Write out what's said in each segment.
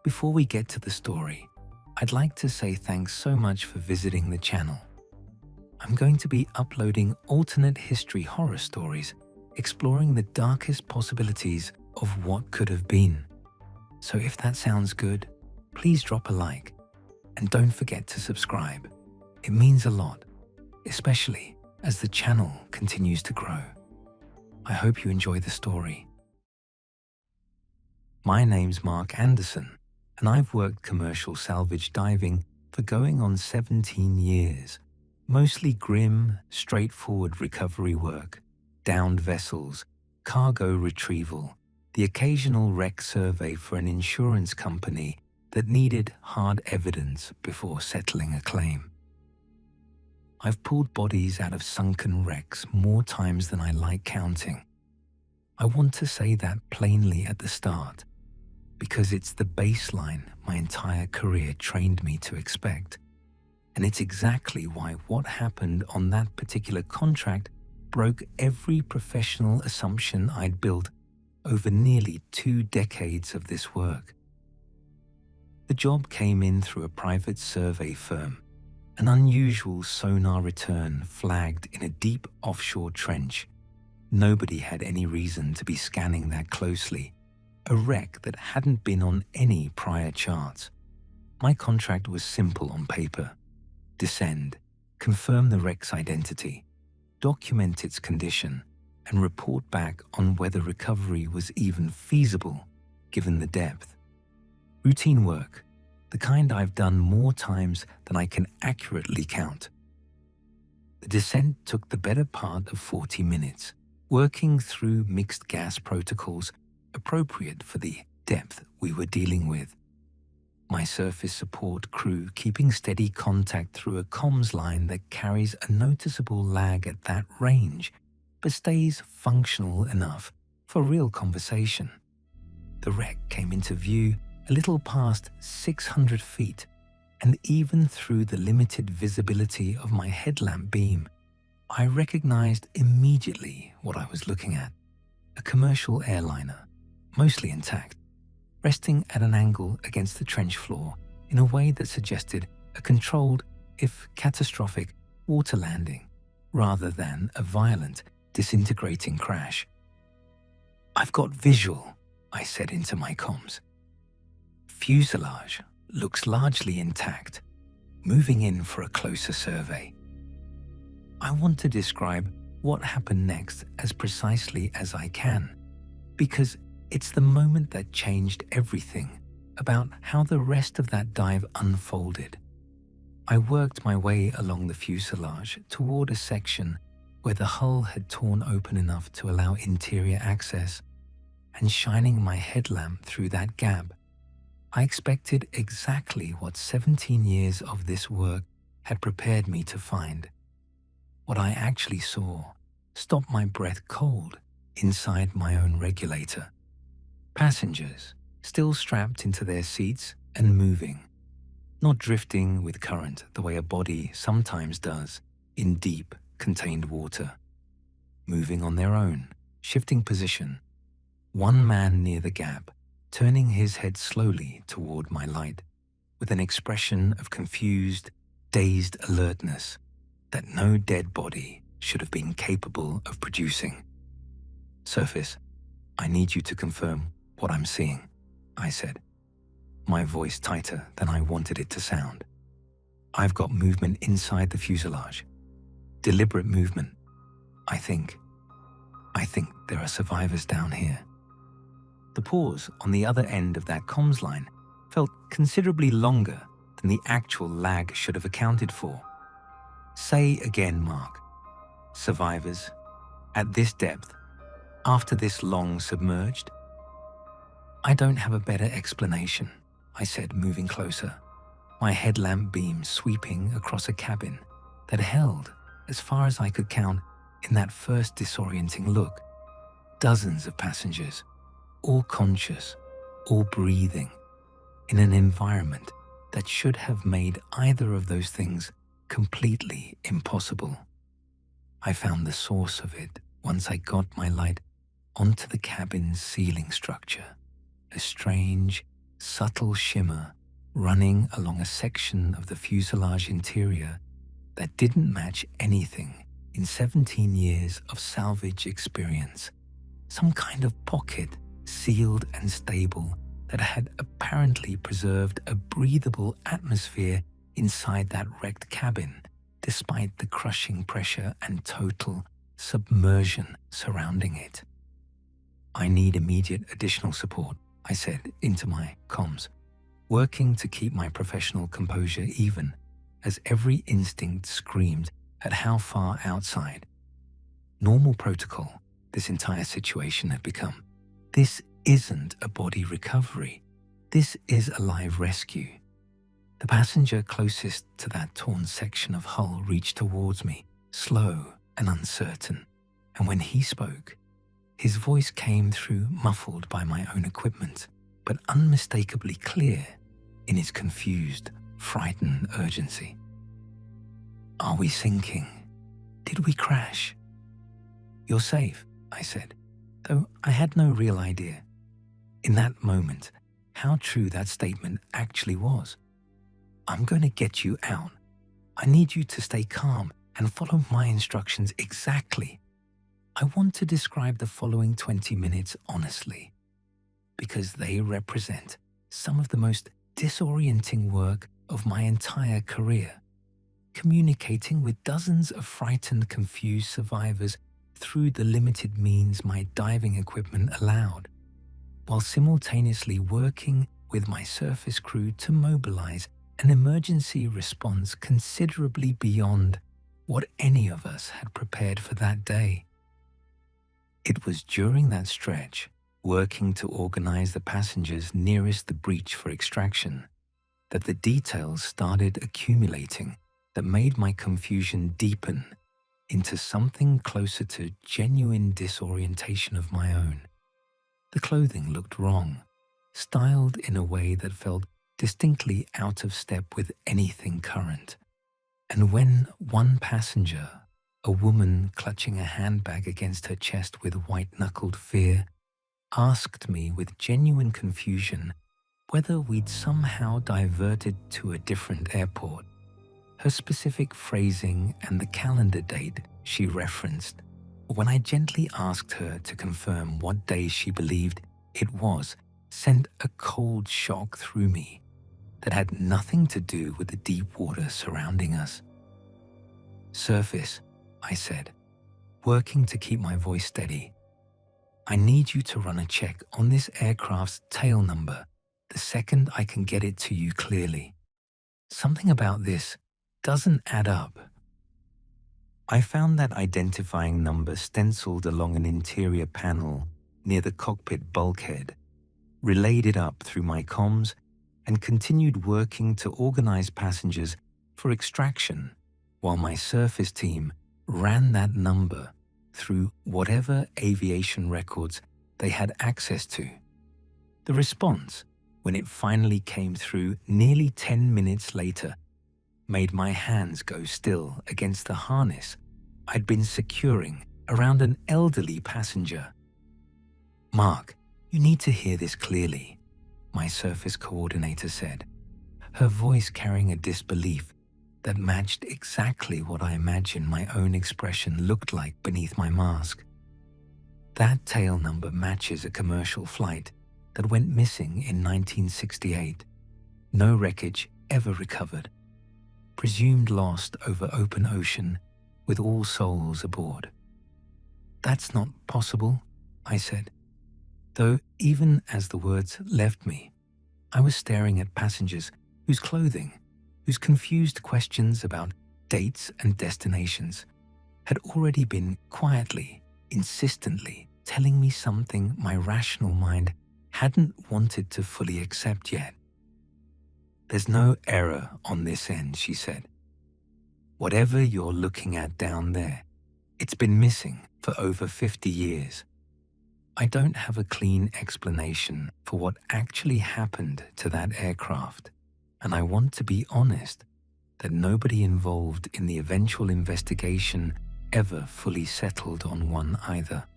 Before we get to the story, I'd like to say thanks so much for visiting the channel. I'm going to be uploading alternate history horror stories exploring the darkest possibilities of what could have been. So if that sounds good, please drop a like and don't forget to subscribe. It means a lot, especially as the channel continues to grow. I hope you enjoy the story. My name's Mark Anderson, and I've worked commercial salvage diving for going on 17 years. Mostly grim, straightforward recovery work, downed vessels, cargo retrieval, the occasional wreck survey for an insurance company that needed hard evidence before settling a claim. I've pulled bodies out of sunken wrecks more times than I like counting. I want to say that plainly at the start, because it's the baseline my entire career trained me to expect. And it's exactly why what happened on that particular contract broke every professional assumption I'd built over nearly 2 decades of this work. The job came in through a private survey firm. An unusual sonar return flagged in a deep offshore trench. Nobody had any reason to be scanning that closely. A wreck that hadn't been on any prior charts. My contract was simple on paper. Descend, confirm the wreck's identity, document its condition, and report back on whether recovery was even feasible given the depth. Routine work, the kind I've done more times than I can accurately count. The descent took the better part of 40 minutes, working through mixed gas protocols appropriate for the depth we were dealing with. My surface support crew keeping steady contact through a comms line that carries a noticeable lag at that range, but stays functional enough for real conversation. The wreck came into view a little past 600 feet, and even through the limited visibility of my headlamp beam, I recognized immediately what I was looking at. A commercial airliner, mostly intact, resting at an angle against the trench floor in a way that suggested a controlled, if catastrophic, water landing, rather than a violent, disintegrating crash. "I've got visual," I said into my comms. Fuselage looks largely intact, moving in for a closer survey. I want to describe what happened next as precisely as I can, because it's the moment that changed everything about how the rest of that dive unfolded. I worked my way along the fuselage toward a section where the hull had torn open enough to allow interior access, and shining my headlamp through that gap, I expected exactly what 17 years of this work had prepared me to find. What I actually saw stopped my breath cold inside my own regulator. Passengers, still strapped into their seats and moving, not drifting with current the way a body sometimes does in deep, contained water. Moving on their own, shifting position. One man near the gap, turning his head slowly toward my light, with an expression of confused, dazed alertness that no dead body should have been capable of producing. "Surface, I need you to confirm what I'm seeing," I said, my voice tighter than I wanted it to sound. "I've got movement inside the fuselage. Deliberate movement. I think there are survivors down here." The pause on the other end of that comms line felt considerably longer than the actual lag should have accounted for. "Say again, Mark. Survivors? At this depth? After this long submerged?" "I don't have a better explanation," I said, moving closer, my headlamp beam sweeping across a cabin that held, as far as I could count in that first disorienting look, dozens of passengers, all conscious, all breathing, in an environment that should have made either of those things completely impossible. I found the source of it once I got my light onto the cabin's ceiling structure, a strange, subtle shimmer running along a section of the fuselage interior that didn't match anything in 17 years of salvage experience. Some kind of pocket, sealed and stable, that had apparently preserved a breathable atmosphere inside that wrecked cabin, despite the crushing pressure and total submersion surrounding it. "I need immediate additional support," I said into my comms, working to keep my professional composure even as every instinct screamed at how far outside normal protocol this entire situation had become. This isn't a body recovery. This is a live rescue. The passenger closest to that torn section of hull reached towards me, slow and uncertain, and when he spoke, his voice came through muffled by my own equipment, but unmistakably clear in its confused, frightened urgency. "Are we sinking? Did we crash?" "You're safe," I said, though I had no real idea, in that moment, how true that statement actually was. "I'm going to get you out. I need you to stay calm and follow my instructions exactly. I want to describe the following 20 minutes honestly, because they represent some of the most disorienting work of my entire career, communicating with dozens of frightened, confused survivors through the limited means my diving equipment allowed, while simultaneously working with my surface crew to mobilize an emergency response considerably beyond what any of us had prepared for that day. It was during that stretch, working to organize the passengers nearest the breach for extraction, that the details started accumulating that made my confusion deepen into something closer to genuine disorientation of my own. The clothing looked wrong, styled in a way that felt distinctly out of step with anything current. And when one passenger, a woman clutching a handbag against her chest with white-knuckled fear, asked me with genuine confusion whether we'd somehow diverted to a different airport, her specific phrasing and the calendar date she referenced, when I gently asked her to confirm what day she believed it was, sent a cold shock through me that had nothing to do with the deep water surrounding us. "Surface," I said, working to keep my voice steady. "I need you to run a check on this aircraft's tail number the second I can get it to you clearly. Something about this doesn't add up." I found that identifying number stenciled along an interior panel near the cockpit bulkhead, relayed it up through my comms, and continued working to organize passengers for extraction while my surface team ran that number through whatever aviation records they had access to. The response, when it finally came through nearly 10 minutes later, made my hands go still against the harness I'd been securing around an elderly passenger. "Mark, you need to hear this clearly," my surface coordinator said, her voice carrying a disbelief that matched exactly what I imagined my own expression looked like beneath my mask. "That tail number matches a commercial flight that went missing in 1968. No wreckage ever recovered. Presumed lost over open ocean with all souls aboard." "That's not possible," I said, though even as the words left me, I was staring at passengers whose clothing, whose confused questions about dates and destinations had already been quietly, insistently telling me something my rational mind hadn't wanted to fully accept yet. "There's no error on this end," she said. "Whatever you're looking at down there, it's been missing for over 50 years. I don't have a clean explanation for what actually happened to that aircraft, and I want to be honest that nobody involved in the eventual investigation ever fully settled on one either.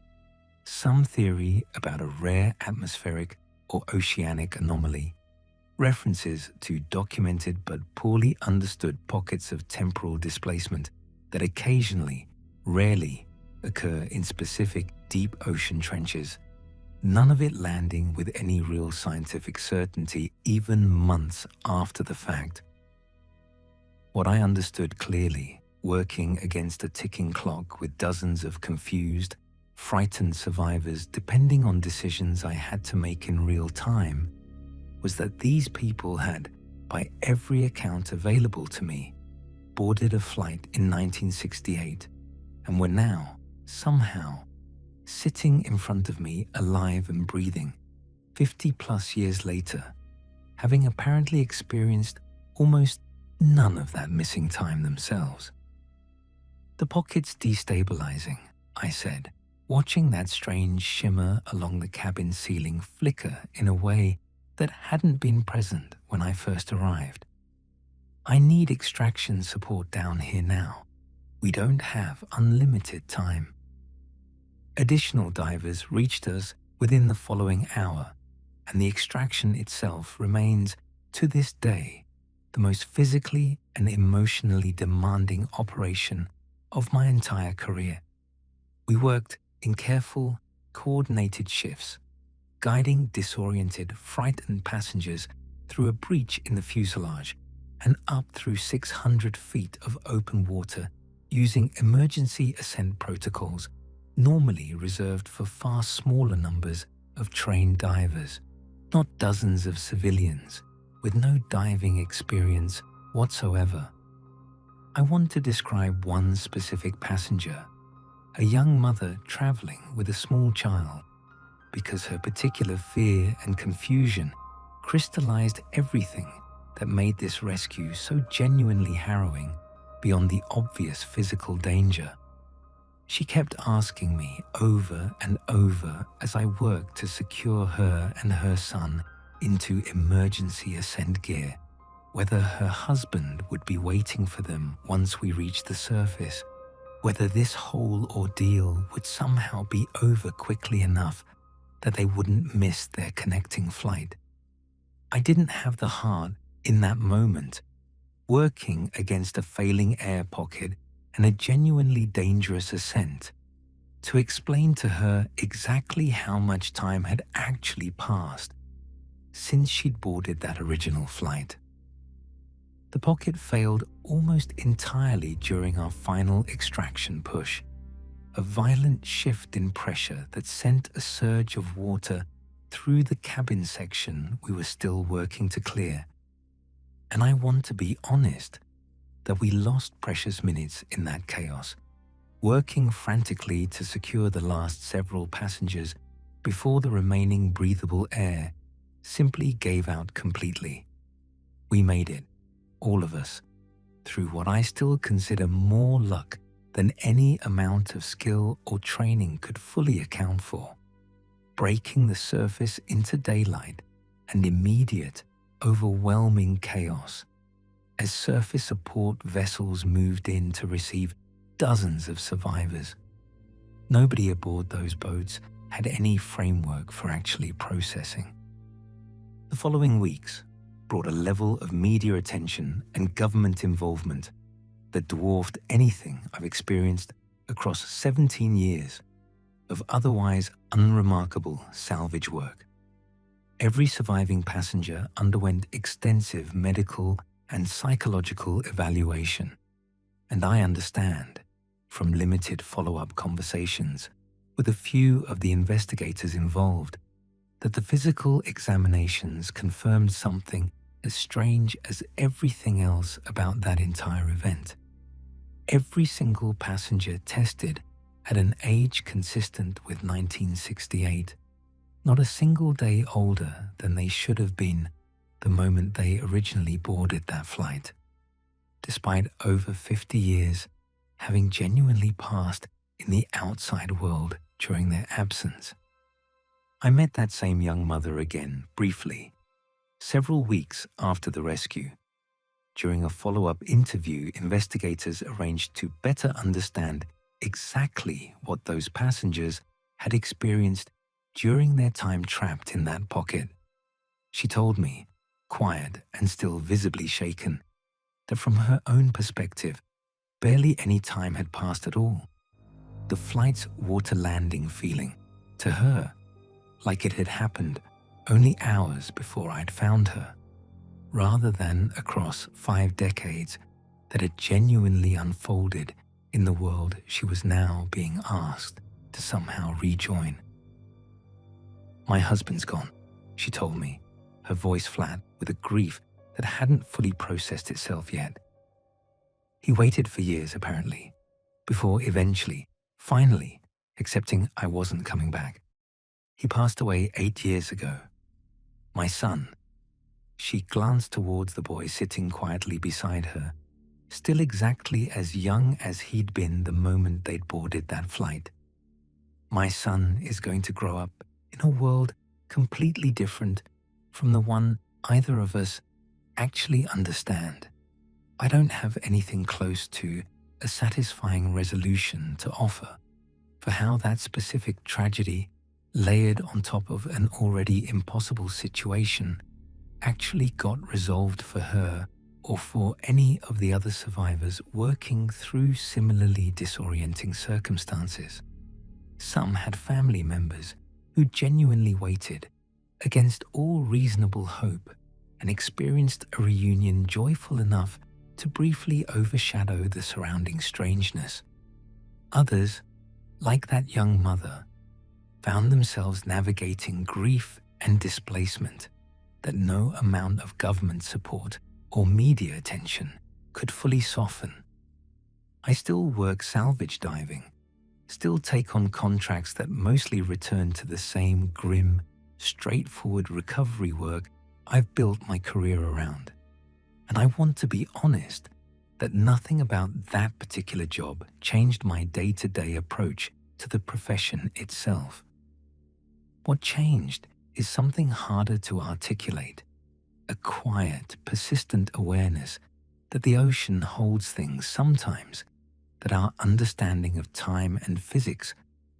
Some theory about a rare atmospheric or oceanic anomaly, references to documented but poorly understood pockets of temporal displacement that occasionally, rarely, occur in specific deep ocean trenches, none of it landing with any real scientific certainty even months after the fact. What I understood clearly, working against a ticking clock with dozens of confused, frightened survivors depending on decisions I had to make in real time, was that these people had, by every account available to me, boarded a flight in 1968 and were now, somehow, sitting in front of me alive and breathing, 50+ years later, having apparently experienced almost none of that missing time themselves. "The pocket's destabilizing," I said, watching that strange shimmer along the cabin ceiling flicker in a way that hadn't been present when I first arrived. "I need extraction support down here now. We don't have unlimited time." Additional divers reached us within the following hour, and the extraction itself remains, to this day, the most physically and emotionally demanding operation of my entire career. We worked in careful, coordinated shifts, guiding disoriented, frightened passengers through a breach in the fuselage and up through 600 feet of open water using emergency ascent protocols normally reserved for far smaller numbers of trained divers, not dozens of civilians with no diving experience whatsoever. I want to describe one specific passenger, a young mother traveling with a small child, because her particular fear and confusion crystallized everything that made this rescue so genuinely harrowing beyond the obvious physical danger. She kept asking me over and over as I worked to secure her and her son into emergency ascent gear, whether her husband would be waiting for them once we reached the surface, whether this whole ordeal would somehow be over quickly enough that they wouldn't miss their connecting flight. I didn't have the heart in that moment, working against a failing air pocket and a genuinely dangerous ascent, to explain to her exactly how much time had actually passed since she'd boarded that original flight. The pocket failed almost entirely during our final extraction push, a violent shift in pressure that sent a surge of water through the cabin section we were still working to clear. And I want to be honest that we lost precious minutes in that chaos, working frantically to secure the last several passengers before the remaining breathable air simply gave out completely. We made it, all of us, through what I still consider more luck than any amount of skill or training could fully account for, breaking the surface into daylight and immediate, overwhelming chaos as surface support vessels moved in to receive dozens of survivors. Nobody aboard those boats had any framework for actually processing. The following weeks brought a level of media attention and government involvement that dwarfed anything I've experienced across 17 years of otherwise unremarkable salvage work. Every surviving passenger underwent extensive medical and psychological evaluation, and I understand, from limited follow-up conversations with a few of the investigators involved, that the physical examinations confirmed something as strange as everything else about that entire event. Every single passenger tested at an age consistent with 1968, not a single day older than they should have been the moment they originally boarded that flight, despite over 50 years having genuinely passed in the outside world during their absence. I met that same young mother again, briefly, several weeks after the rescue. During a follow-up interview, investigators arranged to better understand exactly what those passengers had experienced during their time trapped in that pocket. She told me quiet and still visibly shaken, that from her own perspective, barely any time had passed at all. The flight's water landing feeling, to her, like it had happened only hours before I'd found her, rather than across 5 decades that had genuinely unfolded in the world she was now being asked to somehow rejoin. "My husband's gone," she told me, her voice flat with a grief that hadn't fully processed itself yet. He waited for years, apparently, before eventually, finally, accepting I wasn't coming back. He passed away 8 years ago. My son. She glanced towards the boy sitting quietly beside her, still exactly as young as he'd been the moment they'd boarded that flight. My son is going to grow up in a world completely different from the one either of us actually understand. I don't have anything close to a satisfying resolution to offer for how that specific tragedy, layered on top of an already impossible situation, actually got resolved for her or for any of the other survivors working through similarly disorienting circumstances. Some had family members who genuinely waited against all reasonable hope and experienced a reunion joyful enough to briefly overshadow the surrounding strangeness. Others, like that young mother, found themselves navigating grief and displacement that no amount of government support or media attention could fully soften. I still work salvage diving, still take on contracts that mostly return to the same grim, straightforward recovery work I've built my career around. And I want to be honest that nothing about that particular job changed my day-to-day approach to the profession itself. What changed is something harder to articulate, a quiet, persistent awareness that the ocean holds things sometimes that our understanding of time and physics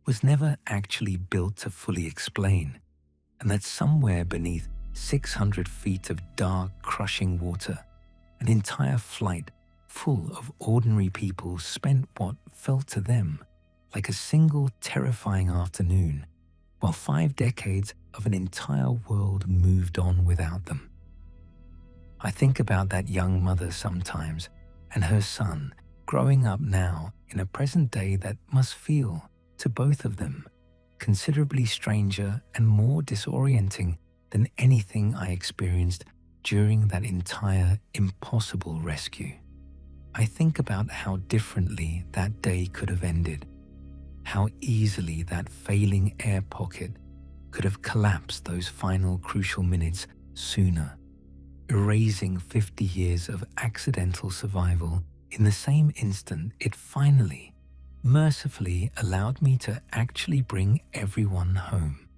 was never actually built to fully explain, and that somewhere beneath 600 feet of dark, crushing water, an entire flight full of ordinary people spent what felt to them like a single terrifying afternoon, while 5 decades of an entire world moved on without them. I think about that young mother sometimes and her son growing up now in a present day that must feel, to both of them, considerably stranger and more disorienting than anything I experienced during that entire impossible rescue. I think about how differently that day could have ended, how easily that failing air pocket could have collapsed those final crucial minutes sooner, erasing 50 years of accidental survival in the same instant it finally, mercifully allowed me to actually bring everyone home.